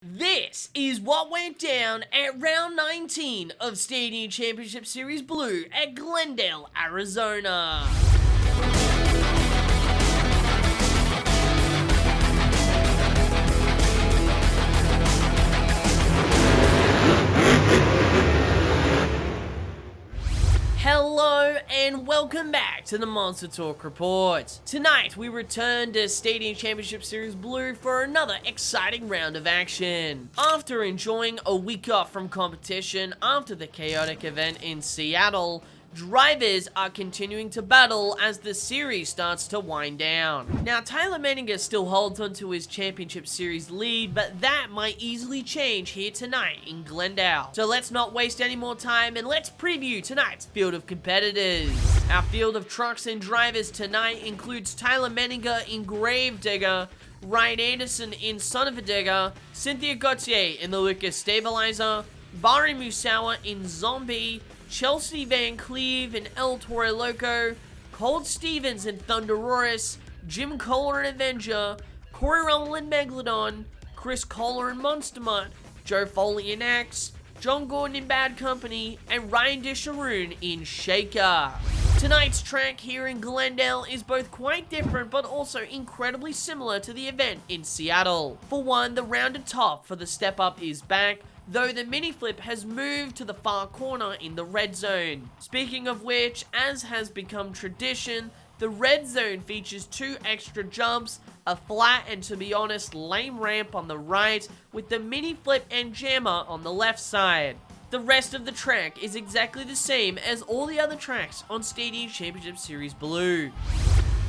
This is what went down at round 19 of Stadium Championship Series Blue at Glendale, Arizona. Hello and welcome back to the MonsterTalk Report. Tonight we return to Stadium Championship Series Blue for another exciting round of action. After enjoying a week off from competition after the chaotic event in Seattle, drivers are continuing to battle as the series starts to wind down. Now, Tyler Menninger still holds onto his championship series lead, but that might easily change here tonight in Glendale. So let's not waste any more time and let's preview tonight's field of competitors. Our field of trucks and drivers tonight includes Tyler Menninger in Gravedigger, Ryan Anderson in Son of a Digger, Cynthia Gauthier in the Lucas Stabilizer, Bari Musawa in Zombie, Chelsea Van Cleve in El Toro Loco, Colt Stevens in Thunderoris, Jim Kohler in Avenger, Corey Rummel in Megalodon, Chris Kohler in Monster Mutt, Joe Foley in Axe, John Gordon in Bad Company, and Ryan Disharoon in Shaker. Tonight's track here in Glendale is both quite different but also incredibly similar to the event in Seattle. For one, the rounded top for the step up is back, though the mini flip has moved to the far corner in the red zone. Speaking of which, as has become tradition, the red zone features 2 extra jumps, a flat and, to be honest, lame ramp on the right, with the mini flip and jammer on the left side. The rest of the track is exactly the same as all the other tracks on Stadium Championship Series Blue.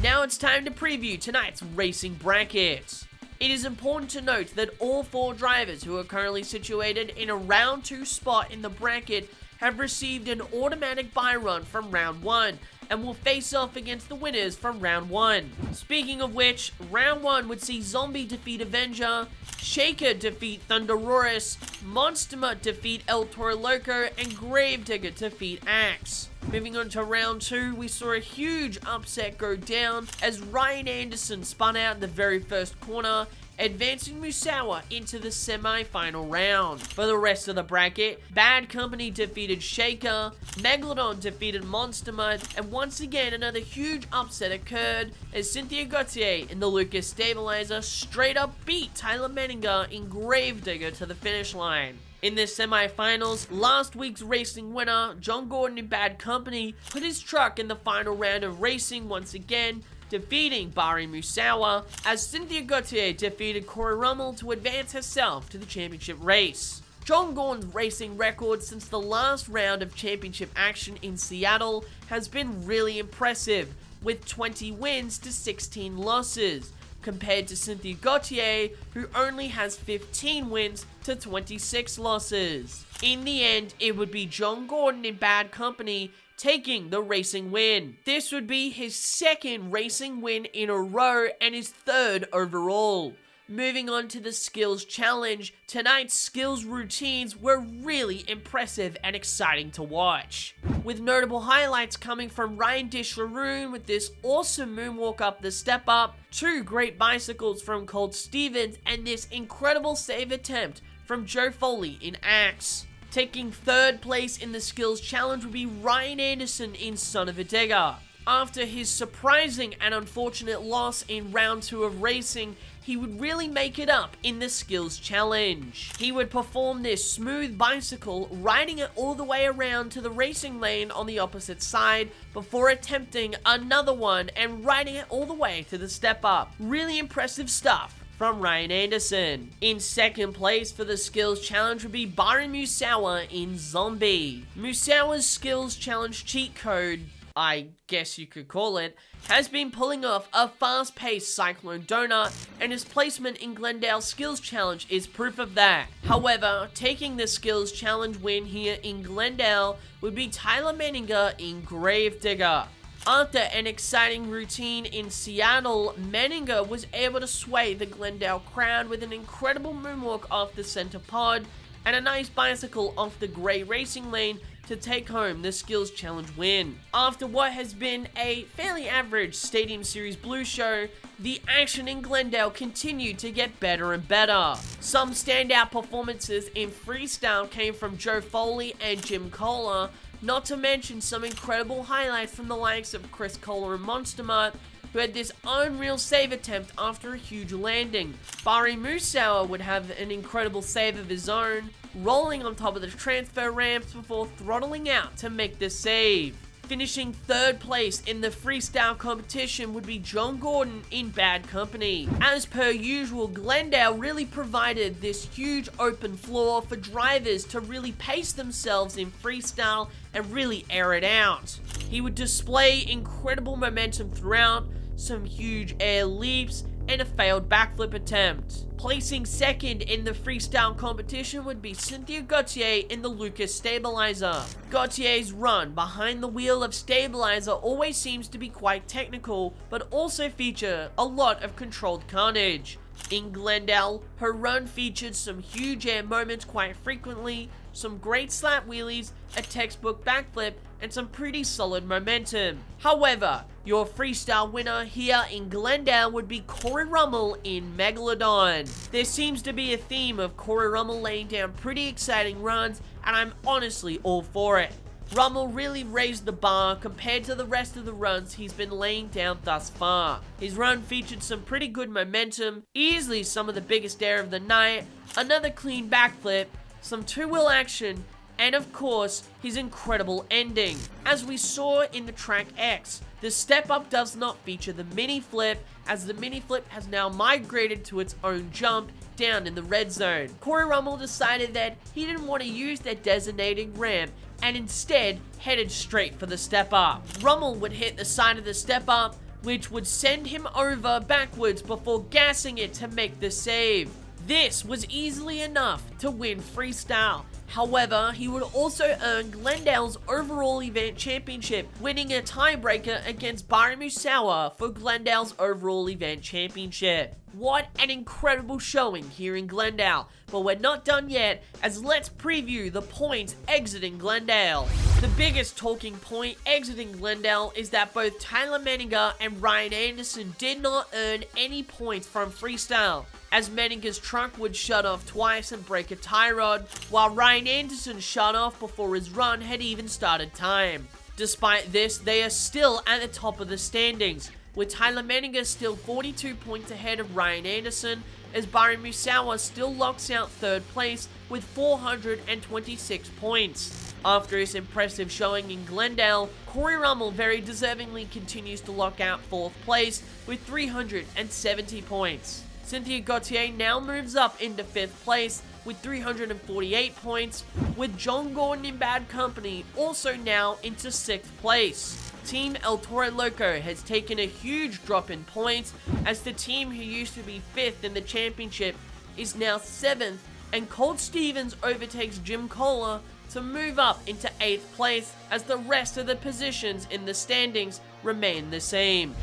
Now it's time to preview tonight's racing brackets. It is important to note that all 4 drivers who are currently situated in a round 2 spot in the bracket have received an automatic bye run from round 1 and will face off against the winners from round 1. Speaking of which, round 1 would see Zombie defeat Avenger, Shaker defeat Thunderoris, Monster Mutt defeat El Toro Loco, and Gravedigger defeat Axe. Moving on to round 2, we saw a huge upset go down as Ryan Anderson spun out in the very first corner, advancing Musawa into the semi-final round. For the rest of the bracket, Bad Company defeated Shaker, Megalodon defeated Monster Mutt, and once again another huge upset occurred as Cynthia Gauthier in the Lucas Stabilizer straight up beat Tyler Menninger in Gravedigger to the finish line. In the semi-finals, last week's racing winner, John Gordon in Bad Company, put his truck in the final round of racing once again, defeating Bari Musawa, as Cynthia Gauthier defeated Corey Rummel to advance herself to the championship race. John Gordon's racing record since the last round of championship action in Seattle has been really impressive, with 20 wins to 16 losses, compared to Cynthia Gauthier, who only has 15 wins to 26 losses. In the end, it would be John Gordon in Bad Company taking the racing win. This would be his 2nd racing win in a row and his 3rd overall. Moving on to the skills challenge, tonight's skills routines were really impressive and exciting to watch, with notable highlights coming from Ryan Disharoon with this awesome moonwalk up the step up, 2 great bicycles from Colt Stevens, and this incredible save attempt from Joe Foley in Axe. Taking 3rd place in the skills challenge would be Ryan Anderson in Son of a Digger. After his surprising and unfortunate loss in round 2 of racing, he would really make it up in the skills challenge. He would perform this smooth bicycle, riding it all the way around to the racing lane on the opposite side before attempting another one and riding it all the way to the step up. Really impressive stuff from Ryan Anderson. In 2nd place for the skills challenge would be Bari Musawa in Zombie. Musawa's skills challenge cheat code, I guess you could call it, has been pulling off a fast-paced Cyclone Donut, and his placement in Glendale Skills Challenge is proof of that. However, taking the Skills Challenge win here in Glendale would be Tyler Menninger in Gravedigger. After an exciting routine in Seattle, Menninger was able to sway the Glendale crowd with an incredible moonwalk off the center pod and a nice bicycle off the gray racing lane to take home the Skills Challenge win. After what has been a fairly average Stadium Series Blue show, The action in Glendale continued to get better and better. Some standout performances in freestyle came from Joe Foley and Jim Kohler, not to mention some incredible highlights from the likes of Chris Kohler and MonsterTalk, who had this unreal save attempt after a huge landing. Barry Musauer would have an incredible save of his own, rolling on top of the transfer ramps before throttling out to make the save. Finishing third place in the freestyle competition would be John Gordon in Bad Company. As per usual, Glendale really provided this huge open floor for drivers to really pace themselves in freestyle and really air it out. He would display incredible momentum throughout, some huge air leaps, and a failed backflip attempt. Placing second in the freestyle competition would be Cynthia Gauthier in the Lucas Stabilizer. Gauthier's run behind the wheel of Stabilizer always seems to be quite technical, but also feature a lot of controlled carnage. In Glendale, her run featured some huge air moments quite frequently, some great slap wheelies, a textbook backflip, and some pretty solid momentum. However, your freestyle winner here in Glendale would be Corey Rummel in Megalodon. There seems to be a theme of Corey Rummel laying down pretty exciting runs, and I'm honestly all for it. Rummel really raised the bar compared to the rest of the runs he's been laying down thus far. His run featured some pretty good momentum, easily some of the biggest air of the night, another clean backflip, some two-wheel action, and of course, his incredible ending. As we saw in the track X, the step-up does not feature the mini flip, as the mini flip has now migrated to its own jump down in the red zone. Corey Rummel decided that he didn't want to use that designated ramp and instead headed straight for the step-up. Rummel would hit the side of the step-up, which would send him over backwards before gassing it to make the save. This was easily enough to win freestyle. However, he would also earn Glendale's overall event championship, winning a tiebreaker against Barry Musauer for Glendale's overall event championship. What an incredible showing here in Glendale, but we're not done yet, as let's preview the points exiting Glendale. The biggest talking point exiting Glendale is that both Tyler Menninger and Ryan Anderson did not earn any points from freestyle, as Menninger's truck would shut off twice and break a tie rod, while Ryan Anderson shut off before his run had even started time. Despite this, they are still at the top of the standings, with Tyler Menninger still 42 points ahead of Ryan Anderson, as Barry Musauer still locks out third place with 426 points. After his impressive showing in Glendale, Corey Rummel very deservingly continues to lock out fourth place with 370 points. Cynthia Gauthier now moves up into 5th place with 348 points, with John Gordon in Bad Company also now into 6th place. Team El Toro Loco has taken a huge drop in points, as the team who used to be 5th in the championship is now 7th, and Colt Stevens overtakes Jim Kohler to move up into 8th place, as the rest of the positions in the standings remain the same.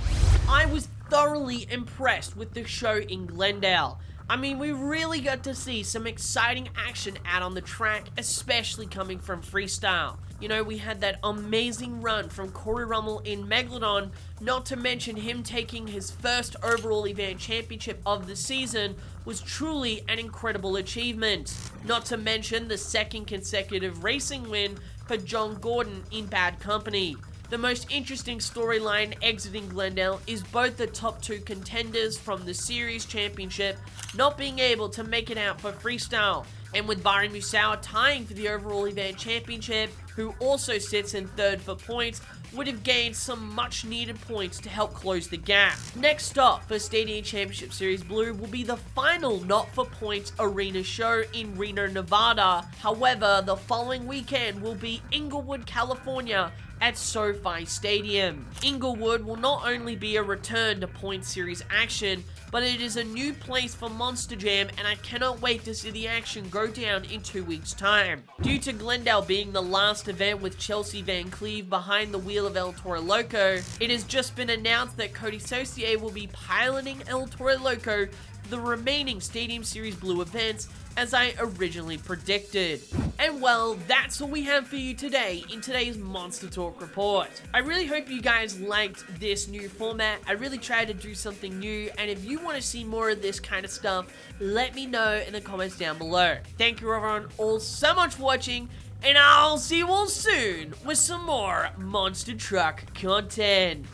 I was thoroughly impressed with the show in Glendale. I mean, we really got to see some exciting action out on the track, especially coming from freestyle. You know, we had that amazing run from Corey Rummel in Megalodon, not to mention him taking his first overall event championship of the season was truly an incredible achievement. Not to mention the second consecutive racing win for John Gordon in Bad Company. The most interesting storyline exiting Glendale is both the top two contenders from the series championship not being able to make it out for freestyle, and with Barry Musauer tying for the overall event championship, who also sits in 3rd for points, would have gained some much needed points to help close the gap. Next up for Stadium Championship Series Blue will be the final not for points arena show in Reno, Nevada. However, the following weekend will be Inglewood, California at SoFi Stadium. Inglewood will not only be a return to point series action, but it is a new place for Monster Jam, and I cannot wait to see the action go down in 2 weeks' time. Due to Glendale being the last event with Chelsea Van Cleve behind the wheel of El Toro Loco, it has just been announced that Cody Saucier will be piloting El Toro Loco for the remaining Stadium Series Blue events, as I originally predicted. And well, that's all we have for you today in today's Monster Talk report. I really hope you guys liked this new format. I really tried to do something new, and if you want to see more of this kind of stuff, let me know in the comments down below. Thank you everyone all so much for watching, and I'll see you all soon with some more Monster Truck content.